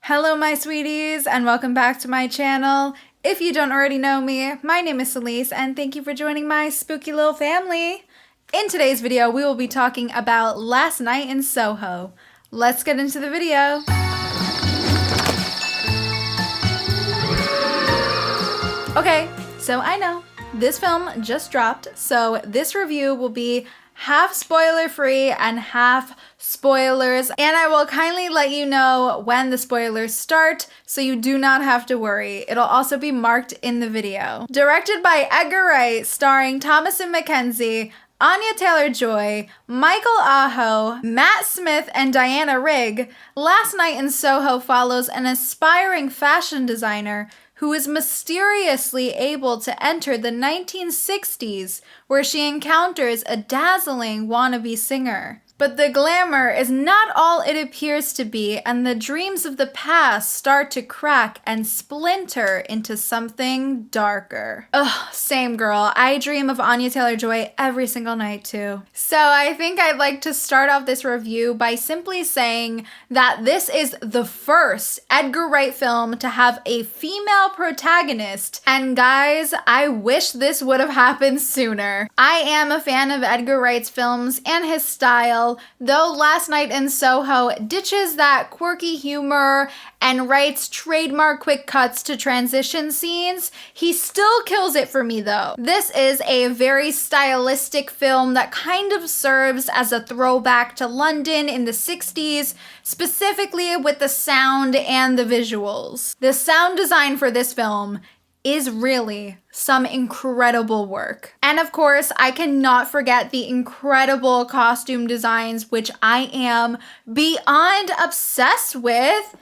Hello my sweeties and welcome back to my channel. If you don't already know me, my name is Celise and thank you for joining my spooky little family. In today's video, we will be talking about Last Night in Soho. Let's get into the video. Okay, so I know this film just dropped, so this review will be half spoiler free and half spoilers, and I will kindly let you know when the spoilers start so you do not have to worry. It'll also be marked in the video. Directed by Edgar Wright, starring Thomasin McKenzie, Anya Taylor-Joy, Michael Aho, Matt Smith, and Diana Rigg, Last Night in Soho follows an aspiring fashion designer who is mysteriously able to enter the 1960s, where she encounters a dazzling wannabe singer. But the glamour is not all it appears to be, and the dreams of the past start to crack and splinter into something darker. Ugh, same girl. I dream of Anya Taylor-Joy every single night too. So I think I'd like to start off this review by simply saying that this is the first Edgar Wright film to have a female protagonist, and guys, I wish this would have happened sooner. I am a fan of Edgar Wright's films and his style, though Last Night in Soho ditches that quirky humor and Wright's trademark quick cuts to transition scenes. He still kills it for me though. This is a very stylistic film that kind of serves as a throwback to London in the 60s, specifically with the sound and the visuals. The sound design for this film is really some incredible work. And of course, I cannot forget the incredible costume designs, which I am beyond obsessed with,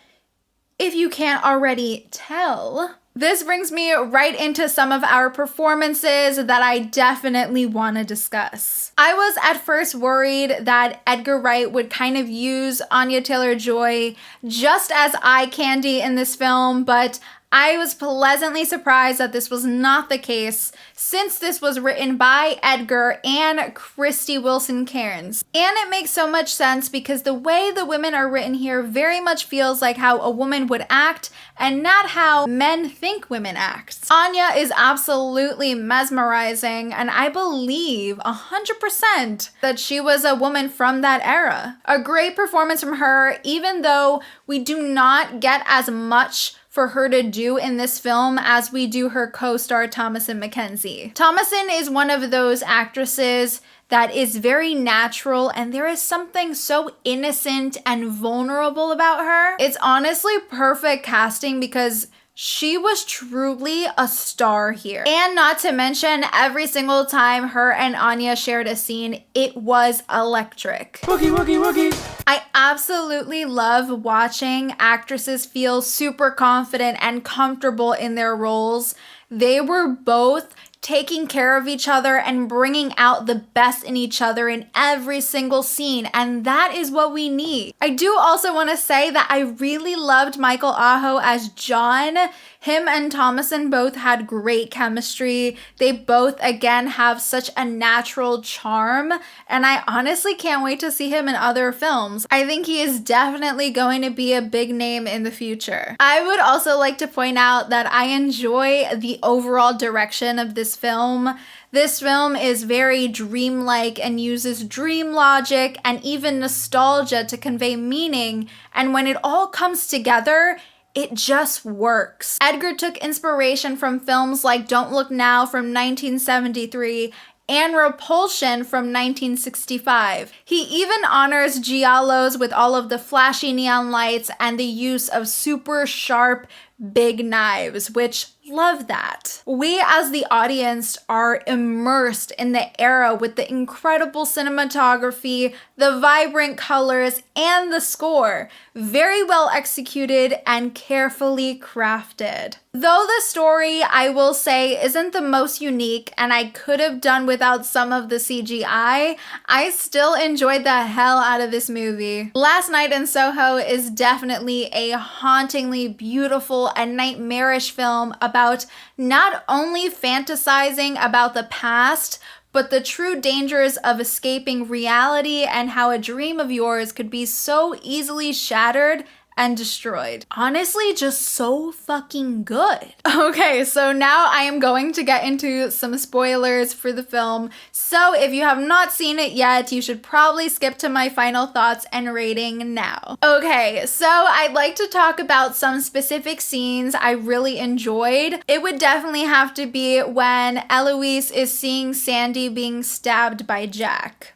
if you can't already tell. This brings me right into some of our performances that I definitely want to discuss. I was at first worried that Edgar Wright would kind of use Anya Taylor-Joy just as eye candy in this film, but I was pleasantly surprised that this was not the case, since this was written by Edgar and Krysty Wilson-Cairns. And it makes so much sense because the way the women are written here very much feels like how a woman would act and not how men think women act. Anya is absolutely mesmerizing, and I believe 100% that she was a woman from that era. A great performance from her, even though we do not get as much for her to do in this film as we do her co-star Thomasin McKenzie. Thomasin is one of those actresses that is very natural, and there is something so innocent and vulnerable about her. It's honestly perfect casting because she was truly a star here. And not to mention, every single time her and Anya shared a scene, it was electric. Woogie, woogie, woogie. I absolutely love watching actresses feel super confident and comfortable in their roles. They were both taking care of each other and bringing out the best in each other in every single scene, and that is what we need. I do also want to say that I really loved Michael Aho as John. Him and Thomasin both had great chemistry. They both, again, have such a natural charm, and I honestly can't wait to see him in other films. I think he is definitely going to be a big name in the future. I would also like to point out that I enjoy the overall direction of this film. This film is very dreamlike and uses dream logic and even nostalgia to convey meaning, and when it all comes together, it just works. Edgar took inspiration from films like Don't Look Now from 1973 and Repulsion from 1965. He even honors giallos with all of the flashy neon lights and the use of super sharp, big knives, which love that. We as the audience are immersed in the era with the incredible cinematography, the vibrant colors, and the score. Very well executed and carefully crafted. Though the story, I will say, isn't the most unique and I could have done without some of the CGI, I still enjoyed the hell out of this movie. Last Night in Soho is definitely a hauntingly beautiful and nightmarish film about not only fantasizing about the past, but the true dangers of escaping reality and how a dream of yours could be so easily shattered and destroyed. Honestly, just so fucking good. Okay, so now I am going to get into some spoilers for the film. So if you have not seen it yet, you should probably skip to my final thoughts and rating now. Okay, so I'd like to talk about some specific scenes I really enjoyed. It would definitely have to be when Eloise is seeing Sandy being stabbed by Jack.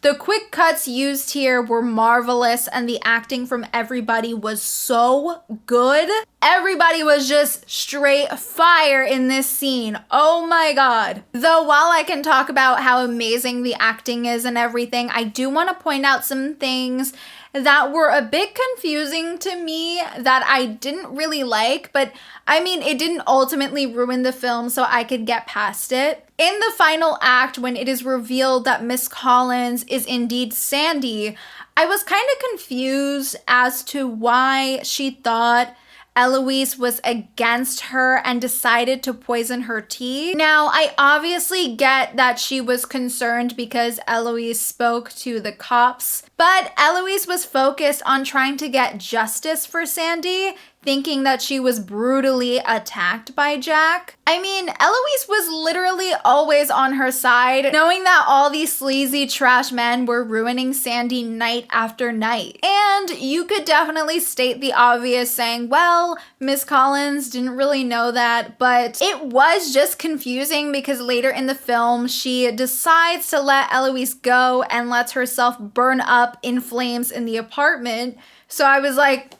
The quick cuts used here were marvelous and the acting from everybody was so good. Everybody was just straight fire in this scene. Oh my god. Though while I can talk about how amazing the acting is and everything, I do want to point out some things that were a bit confusing to me that I didn't really like, but I mean, it didn't ultimately ruin the film, so I could get past it. In the final act, when it is revealed that Miss Collins is indeed Sandy, I was kind of confused as to why she thought Eloise was against her and decided to poison her tea. Now, I obviously get that she was concerned because Eloise spoke to the cops, but Eloise was focused on trying to get justice for Sandy, thinking that she was brutally attacked by Jack. I mean, Eloise was literally always on her side, knowing that all these sleazy trash men were ruining Sandy night after night. And you could definitely state the obvious saying, well, Miss Collins didn't really know that, but it was just confusing because later in the film, she decides to let Eloise go and lets herself burn up in flames in the apartment. So I was like,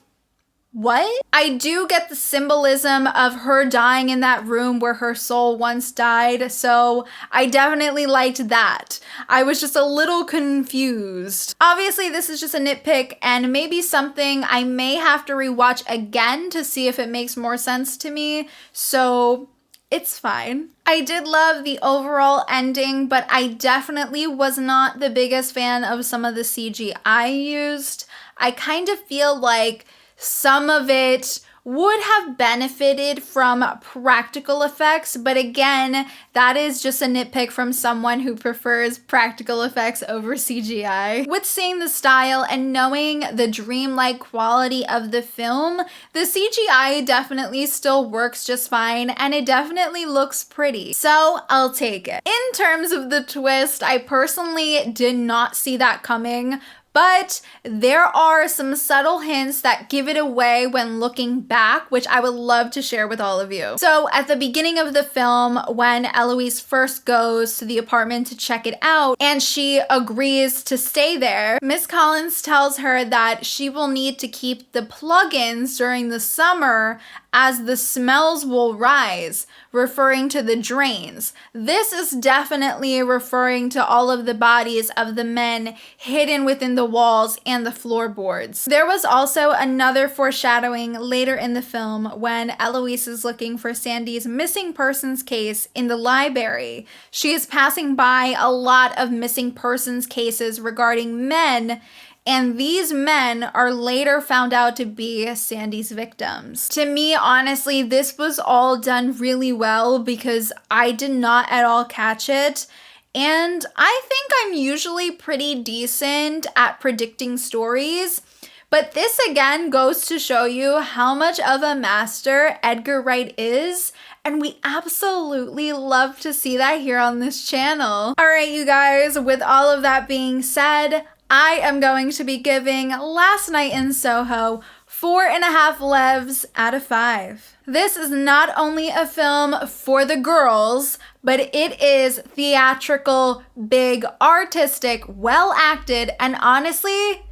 what? I do get the symbolism of her dying in that room where her soul once died, so I definitely liked that. I was just a little confused. Obviously, this is just a nitpick and maybe something I may have to rewatch again to see if it makes more sense to me, so it's fine. I did love the overall ending, but I definitely was not the biggest fan of some of the CGI used. I kind of feel like some of it would have benefited from practical effects, but again, that is just a nitpick from someone who prefers practical effects over CGI. With seeing the style and knowing the dreamlike quality of the film, the CGI definitely still works just fine, and it definitely looks pretty, so I'll take it. In terms of the twist, I personally did not see that coming, but there are some subtle hints that give it away when looking back, which I would love to share with all of you. So at the beginning of the film, when Eloise first goes to the apartment to check it out and she agrees to stay there, Miss Collins tells her that she will need to keep the plugins during the summer as the smells will rise, referring to the drains. This is definitely referring to all of the bodies of the men hidden within the walls and the floorboards. There was also another foreshadowing later in the film when Eloise is looking for Sandy's missing persons case in the library. She is passing by a lot of missing persons cases regarding men, and these men are later found out to be Sandy's victims. To me, honestly, this was all done really well because I did not at all catch it. And I think I'm usually pretty decent at predicting stories. But this again goes to show you how much of a master Edgar Wright is. And we absolutely love to see that here on this channel. All right, you guys, with all of that being said, I am going to be giving Last Night in Soho 4.5 levs out of 5. This is not only a film for the girls, but it is theatrical, big, artistic, well acted, and honestly,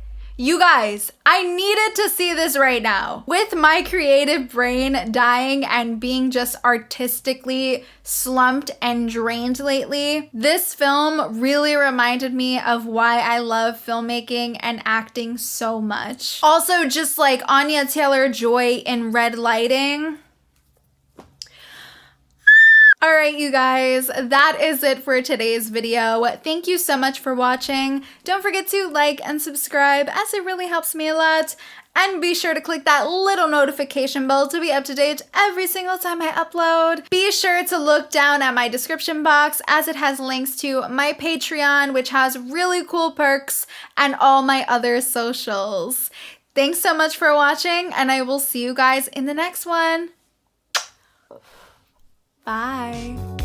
you guys, I needed to see this right now. With my creative brain dying and being just artistically slumped and drained lately, this film really reminded me of why I love filmmaking and acting so much. Also, just like Anya Taylor-Joy in Red Lighting. All right, you guys, that is it for today's video. Thank you so much for watching. Don't forget to like and subscribe as it really helps me a lot. And be sure to click that little notification bell to be up to date every single time I upload. Be sure to look down at my description box as it has links to my Patreon, which has really cool perks, and all my other socials. Thanks so much for watching, and I will see you guys in the next one. Bye.